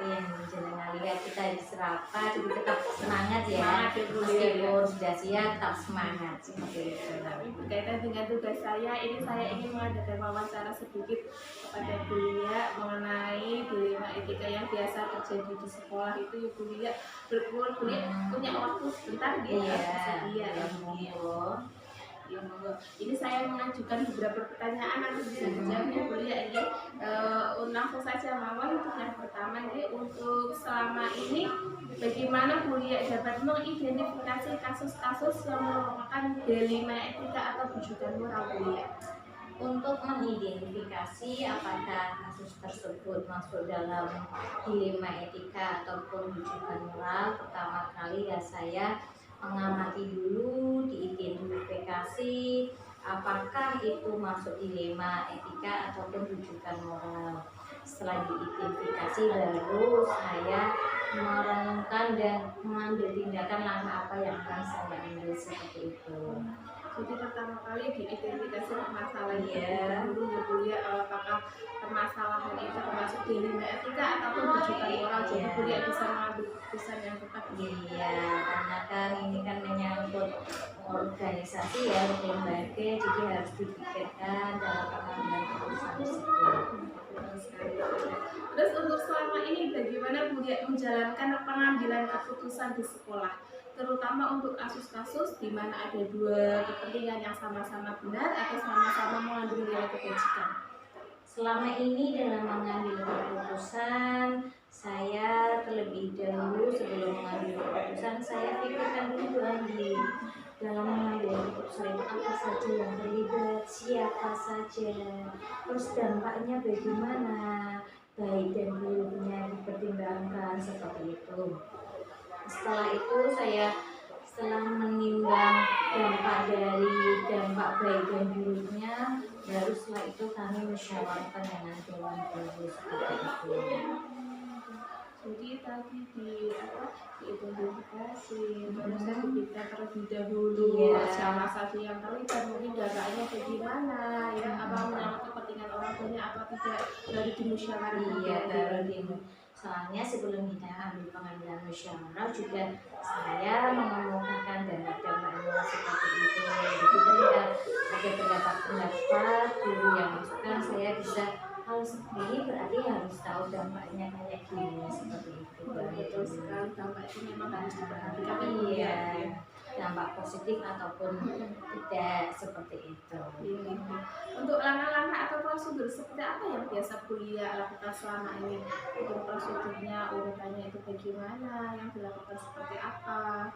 seperti yang jenengan lihat kita diserapat, jadi tetap semangat ya. Semangat ya, Bu, ya. Meskipun sudah siap, tetap semangat seperti itu. Berkaitan dengan tugas saya, ini saya ingin mengadakan wawancara sedikit kepada Bulia mengenai dilema etika yang biasa terjadi di sekolah itu ya Bulia. Berkumpul Bulia punya waktu sebentar gitu. Iya, monggo. Ya, monggo. Ini saya mengajukan beberapa pertanyaan nanti bisa dijawabnya Bulia ini. Langsung saja mawon untuk yang pertama ini, untuk selama ini bagaimana Bulia dapat mengidentifikasi kasus-kasus yang merupakan dilema etika atau bujukan moral Bulia? Untuk mengidentifikasi apakah kasus tersebut masuk dalam dilema etika ataupun bujukan moral, pertama kali ya saya mengamati dulu, diidentifikasi apakah itu masuk dilema etika ataupun bujukan moral. Setelah diidentifikasi baru saya merenungkan dan mengambil tindakan langkah apa yang akan saya ambil seperti itu. Jadi pertama kali diidentifikasi permasalahan Iya. dulu ya Bulia, apakah permasalahan itu termasuk dilema etika ataupun bujukan moral, jadi Bulia bisa mengambil keputusan yang tepat. Iya, karena kan ini kan menyangkut organisasi ya, lembaga, jadi harus dipikirkan dalam pengambilan keputusan tersebut. Terus untuk selama ini bagaimana Bulia menjalankan pengambilan keputusan di sekolah, terutama untuk kasus-kasus di mana ada dua kepentingan yang sama-sama benar atau sama-sama mengandung nilai kebajikan? Selama ini dalam mengambil keputusan, saya terlebih dahulu sebelum mengambil keputusan, saya pikirkan dulu lagi dalam mengambil keputusan itu apa saja yang terlibat, siapa saja, terus dampaknya bagaimana, baik dan buruknya dipertimbangkan seperti itu. Setelah itu setelah menimbang dampak baik dan buruknya, baru setelah itu kami musyawarahkan dengan dewan guru seperti itu. Jadi tadi diidentifikasi, terus dipikirkan terlebih dahulu salah satu yang terlibat, mungkin dampaknya bagaimana ya, apa menyangkut kepentingan orang banyak atau tidak, baru dimusyawarahkan. Iya, soalnya sebelum kita ambil pengambilan musyawarah juga saya mengemukakan dampak-dampaknya seperti itu. Jadi ketika ada pendapat guru yang masukkan, saya bisa kalau seperti ini berarti harus tahu dampaknya kayak gini seperti itu. Betul sekali, dampak itu memang harus diperhatikan. Iya, dampak positif ataupun tidak seperti itu. Untuk langkah-langkah atau prosedur seperti apa yang biasa Bulia lakukan selama ini? Untuk prosedurnya, urutannya itu bagaimana, yang dilakukan seperti apa?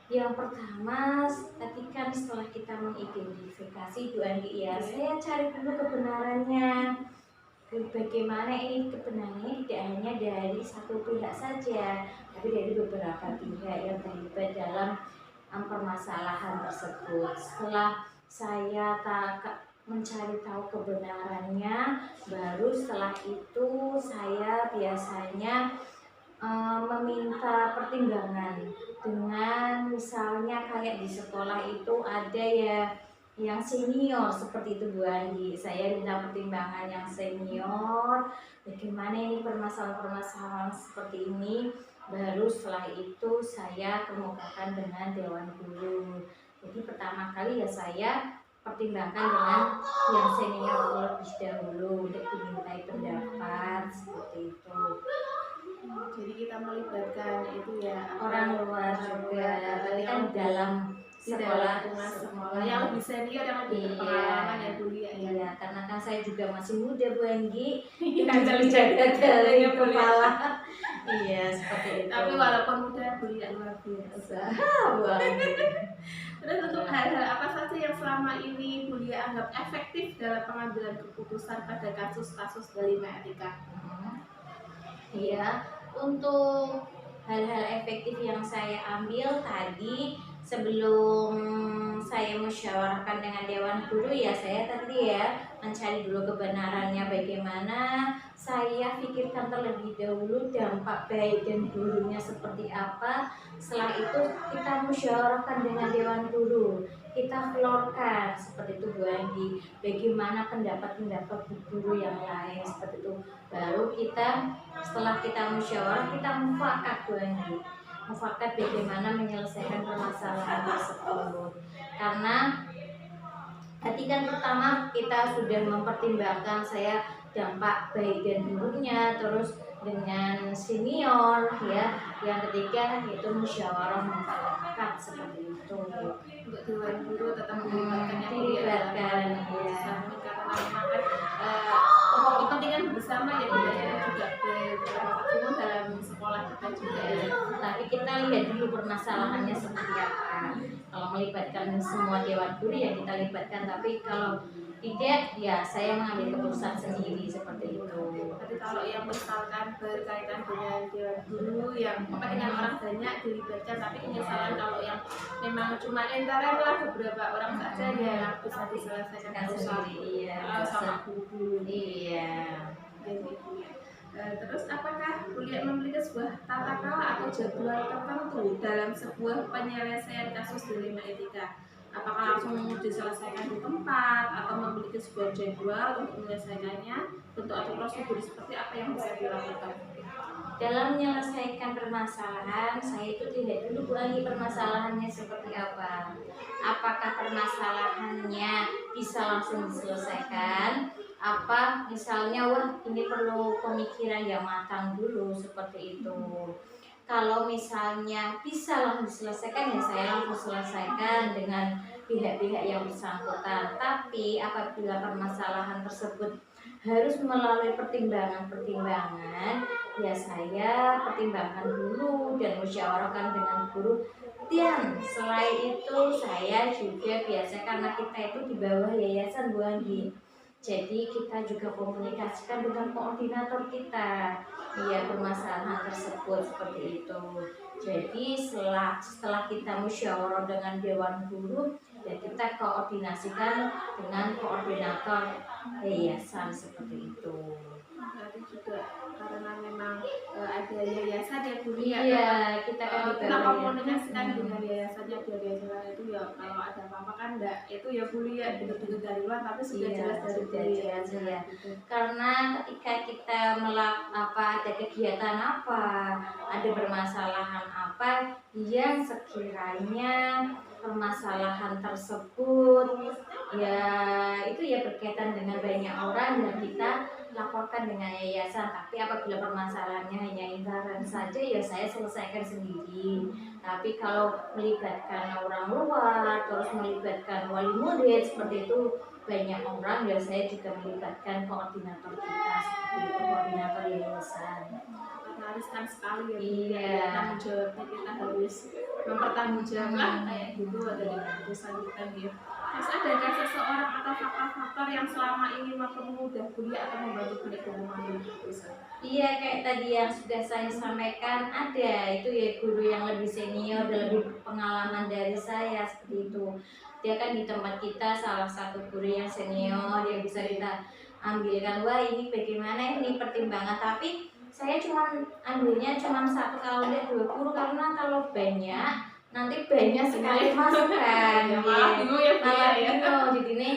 Yang pertama, ketika setelah kita mengidentifikasi saya cari dulu kebenarannya. Bagaimana ini kebenarannya tidak hanya dari satu pihak saja, tapi dari beberapa pihak yang terlibat dalam permasalahan tersebut. Setelah saya mencari tahu kebenarannya, baru setelah itu saya biasanya meminta pertimbangan dengan misalnya kayak di sekolah itu ada ya yang senior seperti itu Bu Andi, saya minta pertimbangan yang senior bagaimana ini permasalahan seperti ini, baru setelah itu saya kemukakan dengan dewan guru. Jadi pertama kali ya saya pertimbangkan dengan yang senior terlebih dahulu untuk dimintai pendapat seperti itu. Jadi kita melibatkan itu ya orang luar juga, tapi kan dalam sekolah yang lebih senior, yang lebih berpengalaman ya Bu ya. Iya, karena kan saya juga masih muda Bu Anggi, kita jaga dari kepala. Iya, seperti itu. Tapi walaupun muda Bu ya luar biasa. Bu Anggi. Terus untuk hal-hal apa saja yang selama ini Bu Lia anggap efektif dalam pengambilan keputusan pada kasus-kasus dilema etika? Iya, untuk hal-hal efektif yang saya ambil tadi sebelum saya musyawarahkan dengan dewan guru ya, saya tadi ya mencari dulu kebenarannya bagaimana, saya pikirkan terlebih dahulu dampak baik dan buruknya seperti apa. Setelah itu kita musyawarahkan dengan dewan guru, kita florkan seperti itu Bu Andi, bagaimana pendapat guru yang lain seperti itu, baru kita setelah kita musyawarah kita mufakat lagi, mufakat bagaimana menyelesaikan permasalahan tersebut. Karena tadi kan pertama kita sudah mempertimbangkan saya dampak baik dan buruknya, terus dengan senior ya. Yang ketiga yaitu musyawarah mufakat seperti itu. Untuk dewan guru tetap melibatkan yang dilibatkan ya. Karena memang kan kepentingan bersama ya kita juga bergabung dalam sekolah kita juga ya. Tapi kita lihat dulu permasalahannya seperti apa. Kalau melibatkan semua dewan guru ya kita libatkan, tapi kalau tidak ya saya mengambil keputusan sendiri seperti itu. Tapi kalau yang misalkan berkaitan dengan dewan guru yang kepentingan orang banyak dilibatkan, tapi misalkan kalau yang memang cuma antara lah beberapa orang saja ya bisa diselesaikan sendiri sama guru. Iya. Terus apakah kuliah memiliki sebuah tata krama atau jadwal tertentu dalam sebuah penyelesaian kasus dilema etika? Apakah langsung diselesaikan di tempat atau memiliki sebuah jadwal untuk menyelesaikannya? Bentuk atau prosedur seperti apa yang bisa dilakukan? Dalam menyelesaikan permasalahan, saya itu tidak dulu lagi permasalahannya seperti apa. Apakah permasalahannya bisa langsung diselesaikan? Apa misalnya wah ini perlu pemikiran yang matang dulu seperti itu. Kalau misalnya bisa langsung diselesaikan ya saya langsung selesaikan dengan pihak-pihak yang bersangkutan. Tapi apabila permasalahan tersebut harus melalui pertimbangan-pertimbangan, ya saya pertimbangkan dulu dan musyawarahkan dengan guru. Dan selain itu saya juga biasa karena kita itu di bawah yayasan Bu Anggi, jadi kita juga komunikasikan dengan koordinator kita ya permasalahan tersebut seperti itu. Jadi setelah kita musyawarah dengan dewan guru ya kita koordinasikan dengan koordinator yayasan seperti itu. Berarti juga karena memang ada yayasan ya Bu ya. Iya, kita kan kita komunikasikan dengan yayasannya dari yayasan itu ya kalau ada apa-apa kan enggak itu ya Bu ya begitu dari luar tapi sudah jelas dari Bu ya. Karena ketika kita ada kegiatan apa, ada permasalahan apa yang sekiranya permasalahan tersebut ya itu ya berkaitan dengan banyak orang dan kita laporkan dengan yayasan. Tapi apabila permasalahannya hanya intern saja ya saya selesaikan sendiri. Tapi kalau melibatkan orang luar terus melibatkan wali murid seperti itu banyak orang ya saya juga melibatkan koordinator kita seperti itu, koordinator yayasan. Menariskan sekali ya. Iya. Tanggung jawabnya kita harus mempertanggungjawabkan kayak gitu ada di keputusan kita gitu. Terus adakah seseorang atau faktor-faktor yang selama ini mempermudah kuliah atau membantu kuliah dalam mengambil keputusan? Iya, kayak tadi yang sudah saya sampaikan ada itu ya guru yang lebih senior dan lebih pengalaman dari saya seperti itu. Dia kan di tempat kita salah satu guru yang senior yang bisa kita ambilkan wah ini bagaimana ini pertimbangan, tapi saya ambilnya cuma satu kalau dia 2 guru karena kalau banyak nanti banyak sekali masukan ya, malah bingung ya bingung. Jadi nih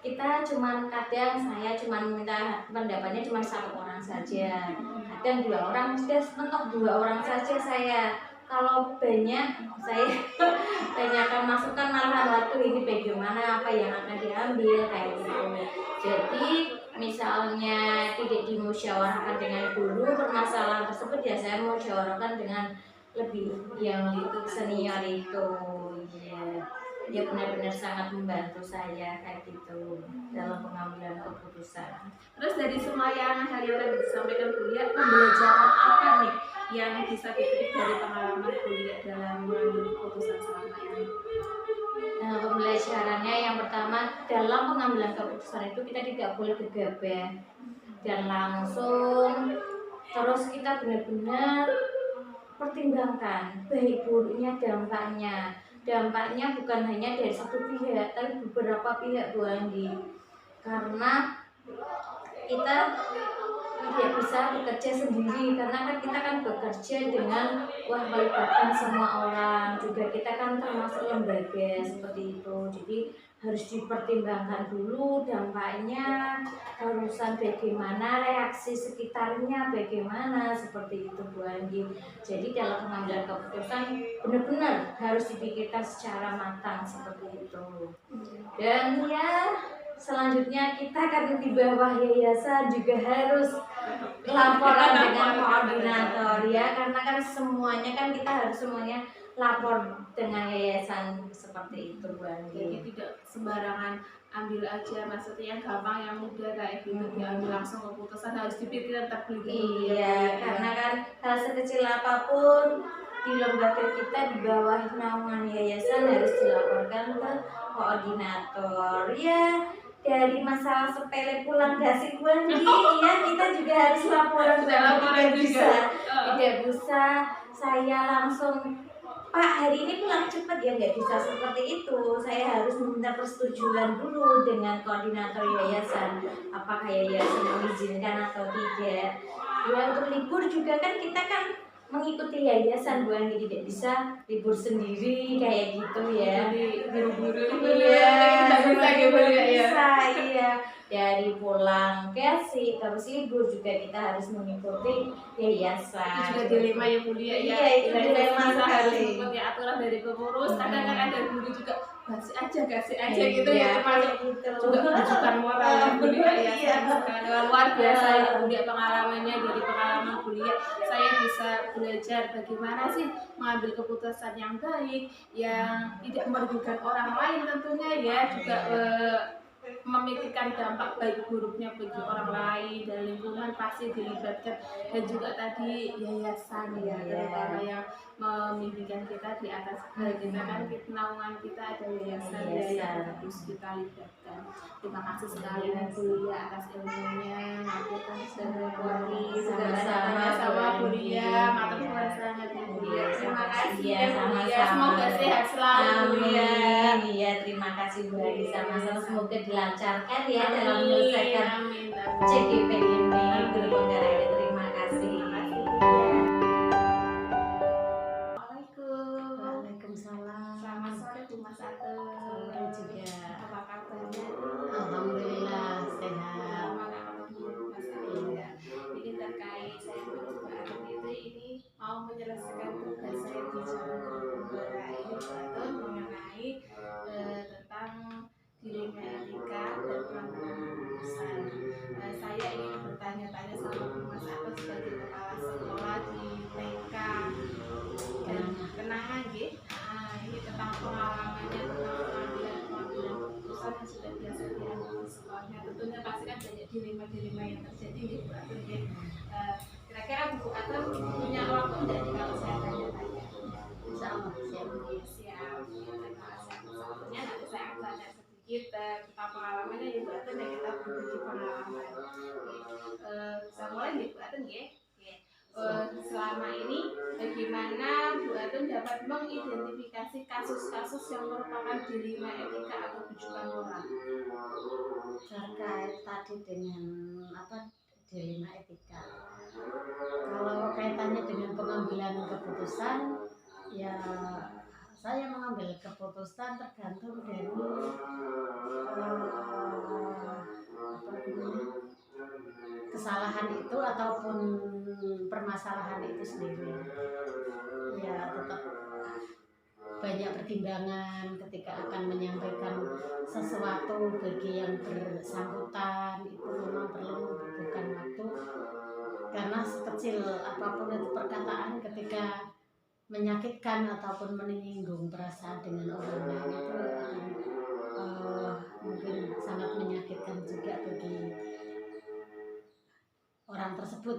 kita kadang saya minta pendapatnya cuma 1 orang saja, kadang 2 orang sudah mentok 2 orang saja saya. Kalau banyak saya tanyakan masukan malahan waktu ini bagaimana apa yang akan diambil kayak gitu. Jadi misalnya tidak dimusyawarahkan dengan guru permasalahan tersebut ya saya musyawarahkan dengan lebih yang senior itu. Ya, dia benar-benar sangat membantu saya kayak gitu dalam pengambilan keputusan. Terus dari semua yang tadi disampaikan kuliah, pembelajaran apa nih yang bisa dipetik dari pengalaman kuliah dalam mengambil keputusan selama ini? Nah, pembelajarannya yang pertama dalam pengambilan keputusan itu kita tidak boleh gegabah dan langsung, terus kita benar-benar pertimbangkan baik buruknya dampaknya bukan hanya dari satu pihak tapi beberapa pihak Bu Andi, karena kita tidak bisa bekerja sendiri karena kan kita kan bekerja dengan melibatkan semua orang juga, kita kan termasuk lembaga seperti itu, jadi harus dipertimbangkan dulu dampaknya, terusan bagaimana reaksi sekitarnya, bagaimana seperti itu Bu Andi. Jadi dalam pengambilan keputusan benar-benar harus dipikirkan secara matang seperti itu. Dan ya selanjutnya kita karena di bawah yayasan juga harus laporan dengan koordinator ya, karena kan semuanya kan kita harus semuanya lapor dengan yayasan seperti itu Bu Jadi Andi. tidak sembarangan ambil aja, maksudnya yang gampang yang mudah kayak gitu diambil langsung keputusan, harus dipikirkan terlebih dahulu. Iya, karena kan hal sekecil apapun di lembaga kita di bawah naungan yayasan harus dilaporkan ke koordinator. Ya, dari masalah sepele pulang gasik Bu Andi, ya kita juga harus laporan. Tidak bisa, tidak bisa saya langsung Pak hari ini pulang cepat ya, nggak bisa seperti itu. Saya harus meminta persetujuan dulu dengan koordinator yayasan, apakah yayasan mengizinkan atau tidak. Ya untuk libur juga kan kita kan mengikuti yayasan Bu Andi, tidak bisa libur sendiri kayak gitu ya. Jadi buru-buru Iya, tidak bisa gitu ya. bisa, iya. Dari pulang gasik terus libur juga kita harus mengikuti yayasan. Itu juga dilema ya kuliah ya. Iya, itu dilema kita harus sekali. mengikuti aturan dari pengurus. Kadang kan ada guru juga gasik aja gitu Iya, ya, termasuk gitu. juga rujukan moral ya kuliah ya. Iya. Luar biasa ya kuliah, pengalamannya dari pengalaman kuliah saya bisa belajar bagaimana sih mengambil keputusan yang baik, yang tidak merugikan orang lain tentunya ya, juga memikirkan dampak baik buruknya bagi orang lain dan lingkungan pasti dilibatkan, dan juga tadi yayasan ya, terutama yang membimbingkan kita di atas kita kan naungan kita ada yayasan ya yang harus kita libatkan. Terima kasih sekali kuliah atas ilmunya, ngajarkan secara kuali segala sama kuliah, matur nuwun sangat kuliah. Terima kasih ya kuliah, semoga sehat selalu kuliah. Iya, terima kasih Bu Andi, sama-sama, semoga dilancarkan ya dalam menyelesaikan CGP ini. Guru Bongkarai, terima kasih. Waalaikumsalam. Selamat sore Bu Mas Ate. Sore juga. Apa kabarnya? Alhamdulillah sehat. Ini terkait saya ini mau menyelesaikan tugas saya di Jalan Negara ini Pak, mengenai tentang dilema etika dan pelanggaran keputusan. Saya ingin bertanya-tanya sama Mas Ate sebagai kepala sekolah di TK dan kenangan gitu. Ini tentang pengalamannya tentang pengambilan keputusan yang sudah biasa diambil di sekolahnya. Tentunya pasti kan banyak dilema yang terjadi di Bu Atun ya. Kira-kira Bu Atun punya waktu dari kalau saya tanya-tanya? Insya Allah siap. Siap. Terima kasih. Sebetulnya nanti saya akan tanya sedikit tentang pengalamannya ya Bu Atun, ya kita berbagi pengalaman. Saya mulai nih Bu Atun ya. Selama ini bagaimana Bu Atun dapat mengidentifikasi kasus-kasus yang merupakan dilema etika atau rujukan moral? Terkait tadi dengan dilema etika, kalau kaitannya dengan pengambilan keputusan, ya saya mengambil keputusan tergantung dari kesalahan itu ataupun permasalahan itu sendiri. Ya tetap banyak pertimbangan ketika akan menyampaikan sesuatu bagi yang bersangkutan. Itu memang perlu membutuhkan waktu, karena sekecil apapun itu perkataan ketika menyakitkan ataupun menyinggung perasaan dengan orang lain itu mungkin sangat menyakitkan juga bagi orang tersebut,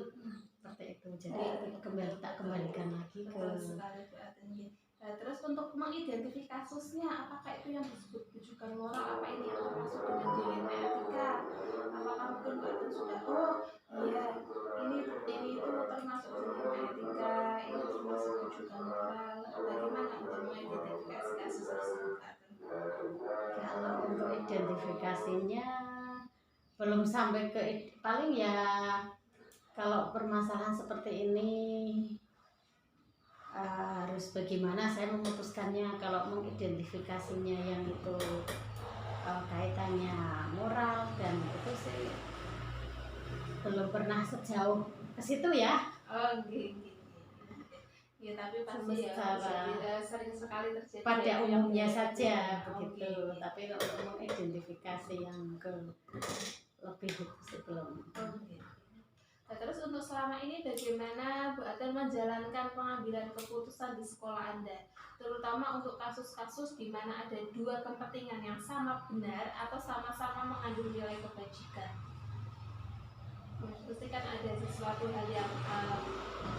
seperti itu. Jadi kita kembalikan lagi ke terus untuk mengidentifikasi kasusnya, apakah itu yang disebut rujukan moral, apa ini yang termasuk dengan dilema etika? Apakah mungkin Bu Atun sudah iya ini itu termasuk dilema etika, ini termasuk rujukan moral? Bagaimana untuk mengidentifikasi kasus tersebut? Kalau untuk identifikasinya belum sampai ke paling ya kalau permasalahan seperti ini harus bagaimana saya memutuskannya. Kalau mengidentifikasinya yang itu kaitannya moral dan itu sih belum pernah sejauh ke situ ya. Oh, gitu. Ya, tapi pasti sering sekali terjadi pada umumnya saja begitu. begitu. Tapi kalau mengidentifikasi yang ke lebih itu sih belum. Gitu. Nah, terus untuk selama ini bagaimana Bu Aten menjalankan pengambilan keputusan di sekolah Anda, terutama untuk kasus-kasus di mana ada dua kepentingan yang sama benar atau sama-sama mengandung nilai kebajikan? Pasti kan ada sesuatu hal yang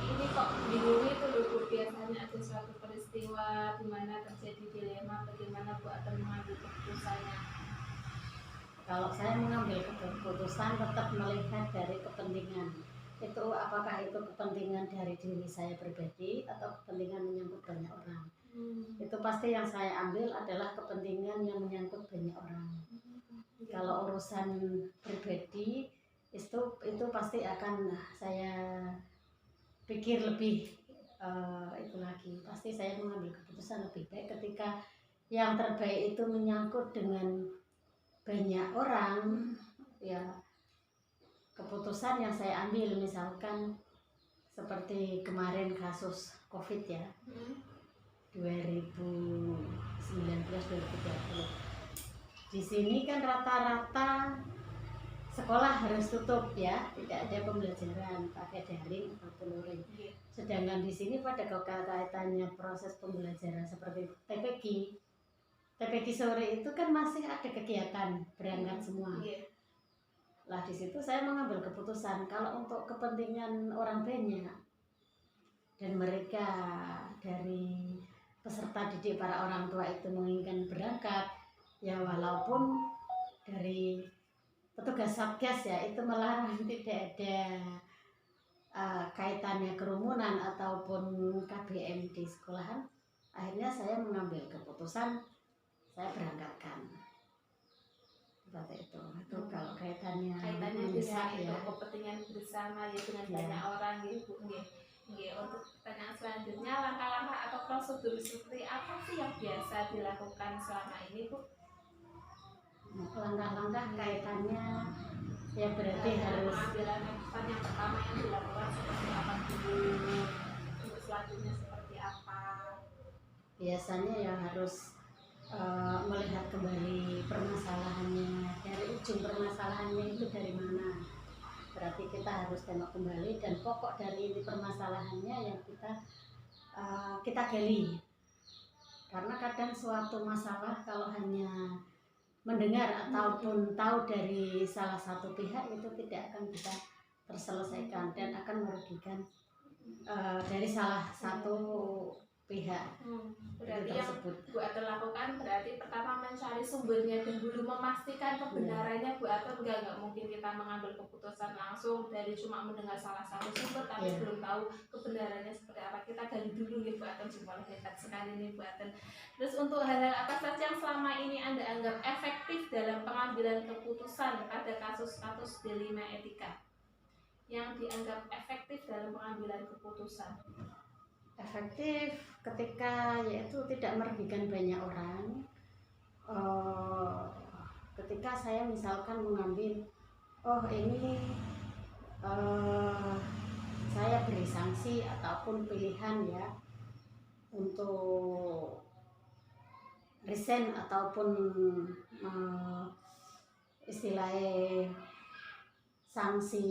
ini kok bingung itu loh, biasanya ada suatu peristiwa di mana terjadi dilema, bagaimana Bu Aten mengambil keputusannya? Kalau saya mengambil keputusan tetap melihat dari kepentingan itu, apakah itu kepentingan dari diri saya pribadi atau kepentingan menyangkut banyak orang. Itu pasti yang saya ambil adalah kepentingan yang menyangkut banyak orang. Kalau urusan pribadi itu pasti akan saya pikir lebih itu lagi. Pasti saya mengambil keputusan lebih baik ketika yang terbaik itu menyangkut dengan banyak orang. Ya, keputusan yang saya ambil misalkan seperti kemarin kasus COVID ya, 2019-2020. Di sini kan rata-rata sekolah harus tutup ya, tidak ada pembelajaran pakai daring atau luring. Sedangkan di sini pada kaitannya proses pembelajaran seperti TPG sore itu kan masih ada kegiatan berangkat semua. Lah di situ saya mengambil keputusan kalau untuk kepentingan orang banyak dan mereka dari peserta didik para orang tua itu menginginkan berangkat, ya walaupun dari petugas satgas ya itu melarang tidak ada kaitannya kerumunan ataupun KBM di sekolahan, akhirnya saya mengambil keputusan saya berangkatkan seperti itu. Itu kalau kaitannya bisa ya, kepentingan bersama ya dengan banyak orang gitu. Untuk pertanyaan selanjutnya, langkah-langkah atau prosedur seperti apa sih yang biasa dilakukan selama ini, Bu? Langkah-langkah kaitannya ya berarti harus pengambilan keputusan yang pertama yang dilakukan seperti apa dulu, untuk selanjutnya seperti apa? Biasanya ya harus melihat kembali permasalahannya, dari ujung permasalahannya itu dari mana. Berarti kita harus tengok kembali dan pokok dari inti permasalahannya yang kita gali. Karena kadang suatu masalah kalau hanya mendengar ataupun tahu dari salah satu pihak itu tidak akan bisa terselesaikan dan akan merugikan dari salah satu pihak. Berarti yang Bu Aten lakukan berarti pertama mencari sumbernya dan dulu memastikan kebenarannya. Bu Aten nggak mungkin kita mengambil keputusan langsung dari cuma mendengar salah satu sumber tapi belum tahu kebenarannya seperti apa. Kita gali dulu nih Bu Aten, cuma hebat sekali nih Bu Aten. Terus untuk hal-hal apa saja yang selama ini Anda anggap efektif dalam pengambilan keputusan pada kasus-kasus dilema etika yang dianggap efektif dalam pengambilan keputusan? Efektif ketika yaitu tidak merugikan banyak orang. Ketika saya misalkan mengambil ini saya beri sanksi ataupun pilihan ya untuk resign ataupun istilahnya sanksi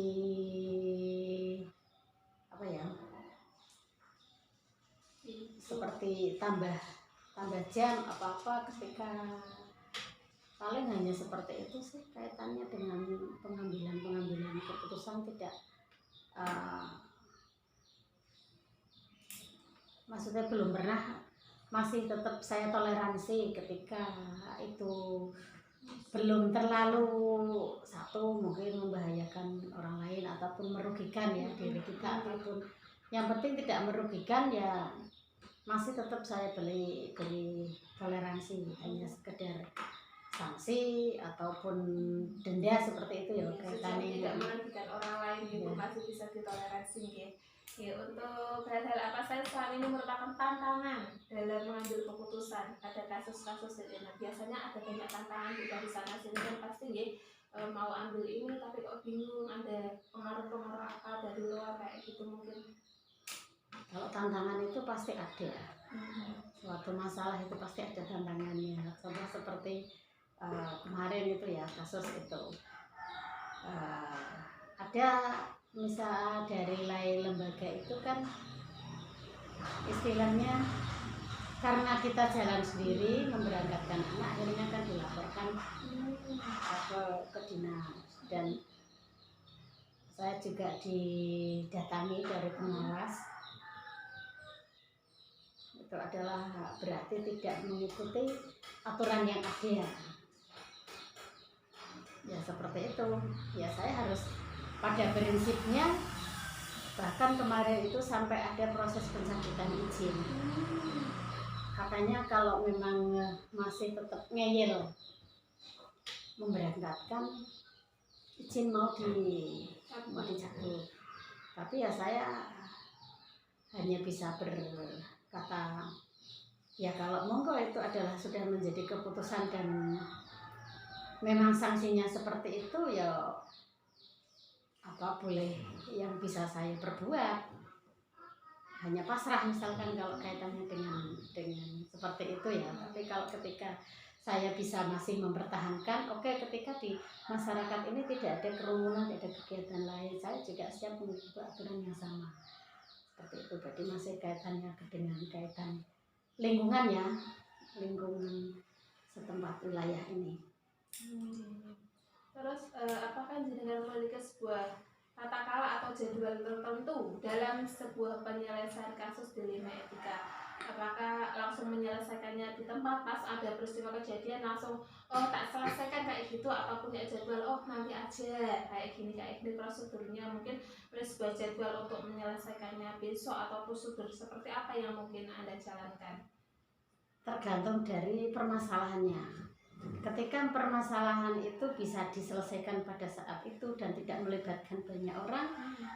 apa ya, seperti tambah jam apa ketika paling hanya seperti itu sih kaitannya dengan pengambilan keputusan. Tidak maksudnya belum pernah, masih tetap saya toleransi ketika itu belum terlalu satu mungkin membahayakan orang lain ataupun merugikan ya diri kita, ataupun yang penting tidak merugikan ya masih tetap saya beri toleransi, hanya sekedar sanksi ataupun denda seperti itu ya kaitannya tidak merugikan orang lain gitu, masih bisa ditoleransi ya. Ya, untuk hal-hal apa saja selama ini merupakan tantangan dalam mengambil keputusan pada kasus-kasus ini. Nah, biasanya ada banyak tantangan juga di sana sini dan pasti ya mau ambil ini tapi kok bingung, ada pengaruh-pengaruh apa dari luar kayak gitu mungkin. Kalau tantangan itu pasti ada. Suatu masalah itu pasti ada tantangannya. Contoh seperti kemarin itu ya kasus itu ada misal dari lain lembaga itu kan istilahnya karena kita jalan sendiri memberangkatkan anak akhirnya kan dilaporkan ke dinas dan saya juga didatangi dari pengawas. Itu adalah berarti tidak mengikuti aturan yang ada. Ya seperti itu. Ya saya harus pada prinsipnya, bahkan kemarin itu sampai ada proses pencabutan izin. Katanya kalau memang masih tetap ngeyel memberangkatkan, izin mau dicabut. Tapi ya saya hanya bisa berkata ya kalau monggo itu adalah sudah menjadi keputusan dan memang sanksinya seperti itu, ya apa boleh yang bisa saya perbuat, hanya pasrah misalkan kalau kaitannya dengan seperti itu ya. Tapi kalau ketika saya bisa masih mempertahankan, oke, ketika di masyarakat ini tidak ada kerumunan, tidak ada kegiatan lain, saya juga siap mengikuti aturan yang sama seperti itu. Berarti masih kaitannya dengan kaitan lingkungan ya, lingkungan setempat wilayah ini. Terus apakah jenengan memiliki sebuah tata kala atau jadwal tertentu dalam sebuah penyelesaian kasus dilema etika? Apakah langsung menyelesaikannya di tempat pas ada peristiwa kejadian langsung tak selesaikan kayak gitu, atau punya jadwal nanti aja kayak gini prosedurnya, mungkin sebuah jadwal untuk menyelesaikannya besok atau prosedur seperti apa yang mungkin Anda jalankan? Tergantung dari permasalahannya. Ketika permasalahan itu bisa diselesaikan pada saat itu dan tidak melibatkan banyak orang,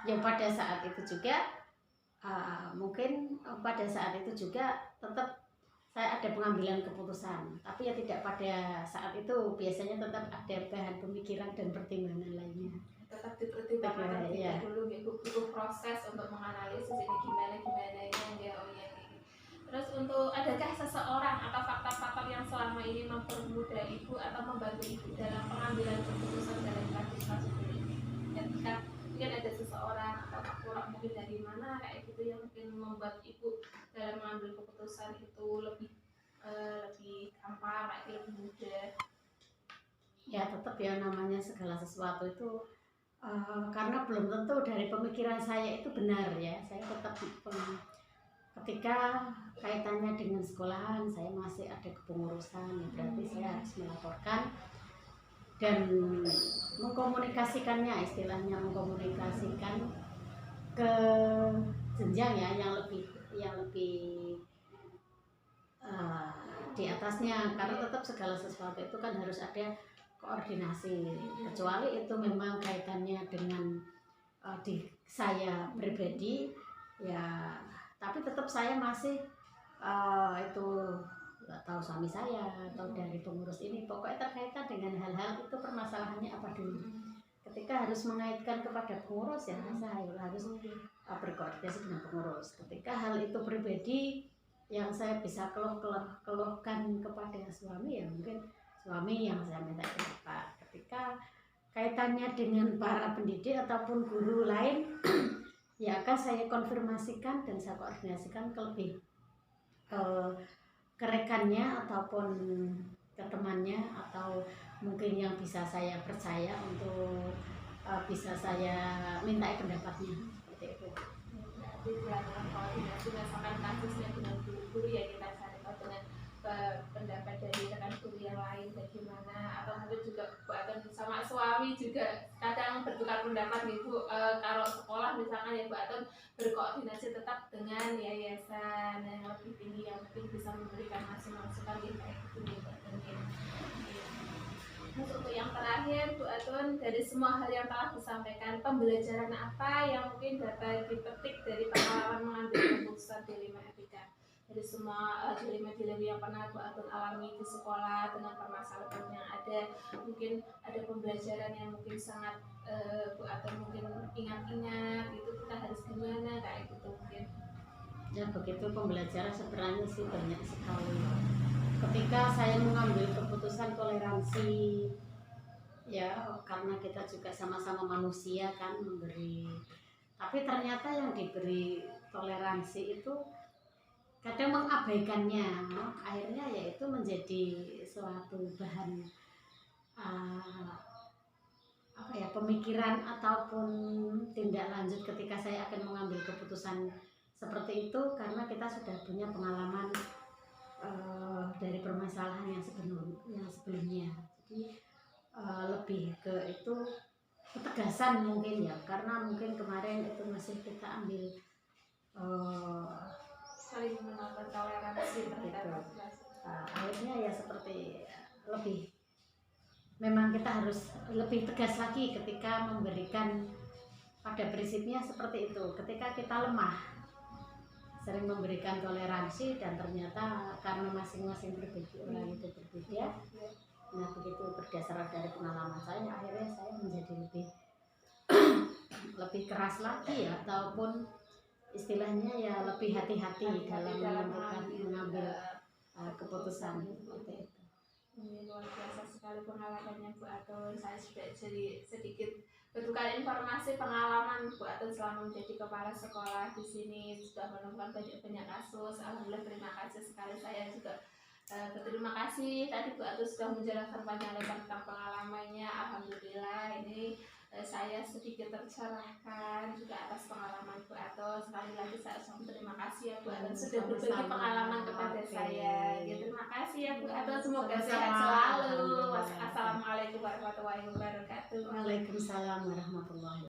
yang pada saat itu juga mungkin pada saat itu juga tetap saya ada pengambilan keputusan, tapi ya tidak pada saat itu, biasanya tetap ada bahan pemikiran dan pertimbangan lainnya. Tetap dipertimbangkan ya. Dulu butuh proses untuk menganalisis ini gimana ya. Terus untuk adakah seseorang atau faktor-faktor yang selama ini mempermudah ibu atau membantu ibu dalam pengambilan keputusan dalam kasus-kasus ini? Ketika mungkin ada seseorang atau faktor mungkin dari mana kayak gitu yang mungkin membuat ibu dalam mengambil keputusan itu lebih gampang, lebih mudah. Ya tetap ya, namanya segala sesuatu itu karena belum tentu dari pemikiran saya itu benar ya. Saya tetap ketika kaitannya dengan sekolahan, saya masih ada kepengurusan, ya berarti saya harus melaporkan dan mengkomunikasikannya, istilahnya mengkomunikasikan ke jenjang ya yang lebih di atasnya, karena tetap segala sesuatu itu kan harus ada koordinasi, kecuali itu memang kaitannya dengan di saya pribadi ya. Tapi tetap saya masih itu nggak tahu suami saya atau dari pengurus ini, pokoknya terkaitan dengan hal-hal itu permasalahannya apa dulu. Ketika harus mengaitkan kepada pengurus ya saya harus berkoordinasi dengan pengurus. Ketika hal itu pribadi yang saya bisa keluhkan kepada suami, ya mungkin suami yang saya minta pendapat. Ketika kaitannya dengan para pendidik ataupun guru lain ya akan saya konfirmasikan dan saya koordinasikan ke rekannya ataupun ke temannya, atau mungkin yang bisa saya percaya untuk bisa saya minta pendapatnya seperti itu. Berarti dalam koordinasi misalkan kasusnya dengan guru ya kita cari tahu dengan pendapat dari rekan guru yang lain bagaimana, atau mungkin juga Bu Aton sama suami juga kadang bertukar pendapat nih Bu. Kalau sekolah misalkan ya Bu Aton berkoordinasi tetap dengan yayasan yang lebih tinggi yang mungkin bisa memberikan masukan kayak gitu ya Bu Aton. Terus untuk yang terakhir Bu Atun, dari semua hal yang telah disampaikan, pembelajaran apa yang mungkin dapat dipetik dari pengalaman mengambil keputusan dilema etika? Dari semua dilema-dilema yang pernah Bu Atun alami di sekolah dengan permasalahan yang ada, mungkin ada pembelajaran yang mungkin sangat Bu Atun mungkin ingat-ingat itu kita harus gimana kayak gitu mungkin. Ya begitu, pembelajaran sebenarnya sih banyak sekali. Ketika saya mengambil keputusan toleransi, ya karena kita juga sama-sama manusia kan memberi, tapi ternyata yang diberi toleransi itu kadang mengabaikannya, akhirnya yaitu menjadi suatu bahan apa ya, pemikiran ataupun tindak lanjut ketika saya akan mengambil keputusan seperti itu, karena kita sudah punya pengalaman dari permasalahan yang sebelumnya. Jadi lebih ke itu ketegasan mungkin ya, karena mungkin kemarin itu masih kita ambil Saling menolak toleransi terhadap akhirnya ya seperti lebih, memang kita harus lebih tegas lagi ketika memberikan, pada prinsipnya seperti itu. Ketika kita lemah sering memberikan toleransi dan ternyata karena masing-masing berbeda, orang itu berbeda. Nah begitu, berdasarkan dari pengalaman saya, akhirnya saya menjadi lebih keras lagi ya, ataupun istilahnya ya lebih hati-hati dalam mengambil keputusan seperti itu. Ini luar biasa sekali pengalamannya Bu Atun. Saya sudah jadi sedikit bertukar informasi pengalaman Bu Atun selama menjadi kepala sekolah di sini, sudah menemukan banyak kasus. Alhamdulillah, terima kasih sekali. Saya juga berterima kasih tadi Bu Atun sudah menjelaskan panjang lebar tentang pengalamannya. Alhamdulillah, ini saya sedikit tercerahkan juga atas pengalaman Bu Atun. Sekali lagi saya ucapkan terima kasih ya Bu Atun sudah berbagi pengalaman kepada saya. Ya, terima kasih ya Bu Atun, semoga sehat selalu. Assalamualaikum warahmatullahi wabarakatuh. Waalaikumsalam warahmatullahi wabarakatuh.